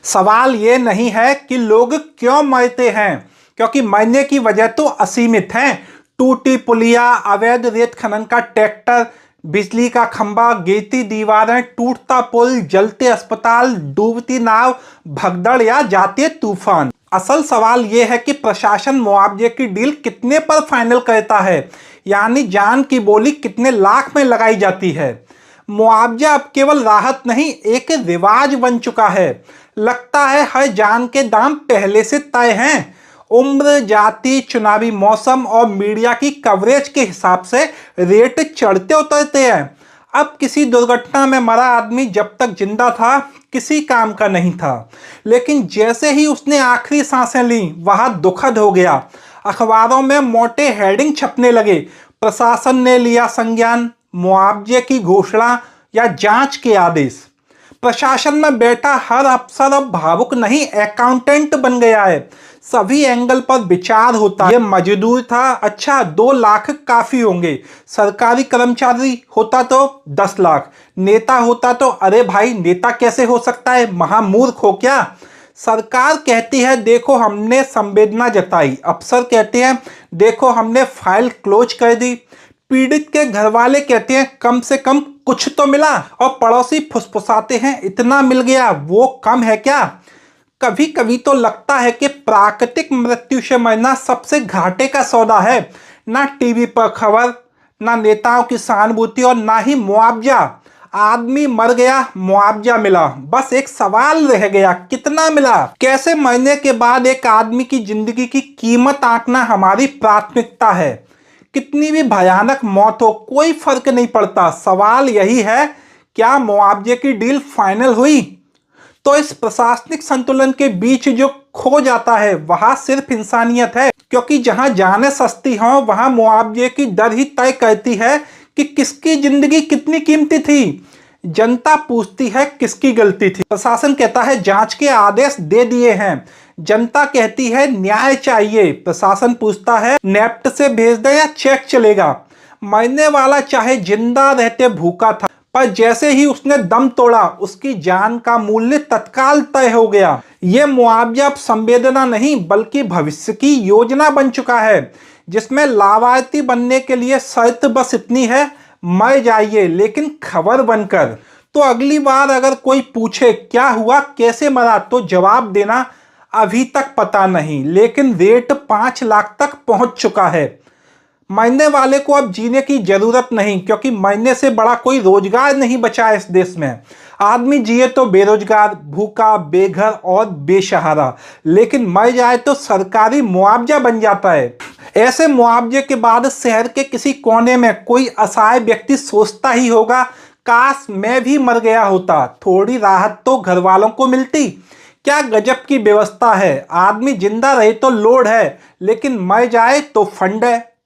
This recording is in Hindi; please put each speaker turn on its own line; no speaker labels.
सवाल ये नहीं है कि लोग क्यों मरते हैं, क्योंकि मरने की वजह तो असीमित है। टूटी पुलिया, अवैध रेत खनन का ट्रैक्टर, बिजली का खंभा, गिरती दीवारें, टूटता पुल, जलते अस्पताल, डूबती नाव, भगदड़ या जाती तूफान। असल सवाल यह है कि प्रशासन मुआवजे की डील कितने पर फाइनल करता है, यानी जान की बोली कितने लाख में लगाई जाती है। मुआवजा अब केवल राहत नहीं, एक रिवाज बन चुका है। लगता है हर जान के दाम पहले से तय हैं। उम्र, जाति, चुनावी मौसम और मीडिया की कवरेज के हिसाब से रेट चढ़ते उतरते हैं। अब किसी दुर्घटना में मरा आदमी जब तक जिंदा था किसी काम का नहीं था, लेकिन जैसे ही उसने आखिरी सांसें ली वह दुखद हो गया। अखबारों में मोटे हेडिंग छपने लगे, प्रशासन ने लिया संज्ञान, मुआवजे की घोषणा या जांच के आदेश। प्रशासन में बैठा हर अफसर अब भावुक नहीं, अकाउंटेंट बन गया है। सभी एंगल पर विचार होता है। ये मजदूर था, अच्छा 2 लाख काफी होंगे। सरकारी कर्मचारी होता तो 10 लाख। नेता होता तो अरे भाई नेता कैसे हो सकता है, महामूर्ख हो क्या। सरकार कहती है देखो हमने संवेदना जताई, अफसर कहते हैं देखो हमने फाइल क्लोज कर दी, पीड़ित के घर वाले कहते हैं कम से कम कुछ तो मिला, और पड़ोसी फुसफुसाते हैं इतना मिल गया, वो कम है क्या। कभी कभी तो लगता है कि प्राकृतिक मृत्यु से मरना सबसे घाटे का सौदा है। ना टीवी पर खबर, ना नेताओं की सहानुभूति और ना ही मुआवजा। आदमी मर गया, मुआवजा मिला, बस एक सवाल रह गया, कितना मिला। कैसे मरने के बाद एक आदमी की जिंदगी की कीमत आंकना हमारी प्राथमिकता है। कितनी भी भयानक मौत हो कोई फर्क नहीं पड़ता। सवाल यही है, क्या मुआवजे की डील फाइनल हुई? तो इस प्रशासनिक संतुलन के बीच जो खो जाता है वहां सिर्फ इंसानियत है, क्योंकि जहां जानें सस्ती हों वहां मुआवजे की दर ही तय करती है कि किसकी जिंदगी कितनी कीमती थी। जनता पूछती है किसकी गलती थी। प्रशासन कहता है जांच के आदेश दे दिए हैं। जनता कहती है न्याय चाहिए। प्रशासन पूछता है नेफ्ट से भेज दे या चेक चलेगा। मरने वाला चाहे जिंदा रहते भूखा था, पर जैसे ही उसने दम तोड़ा उसकी जान का मूल्य तत्काल तय हो गया। यह मुआवजा अब संवेदना नहीं बल्कि भविष्य की योजना बन चुका है, जिसमें लाभार्थी बनने के लिए शर्त बस इतनी है, मर जाइए लेकिन खबर बनकर। तो अगली बार अगर कोई पूछे क्या हुआ, कैसे मरा, तो जवाब देना अभी तक पता नहीं, लेकिन रेट 5 लाख तक पहुंच चुका है। मरने वाले को अब जीने की जरूरत नहीं, क्योंकि मरने से बड़ा कोई रोजगार नहीं बचा इस देश में। आदमी जिए तो बेरोजगार, भूखा, बेघर और बेसहारा, लेकिन मर जाए तो सरकारी मुआवजा बन जाता है। ऐसे मुआवजे के बाद शहर के किसी कोने में कोई असहाय व्यक्ति सोचता ही होगा काश मैं भी मर गया होता, थोड़ी राहत तो घर वालों को मिलती। क्या गजब की व्यवस्था है। आदमी जिंदा रहे तो लोड है, लेकिन मर जाए तो फंड है।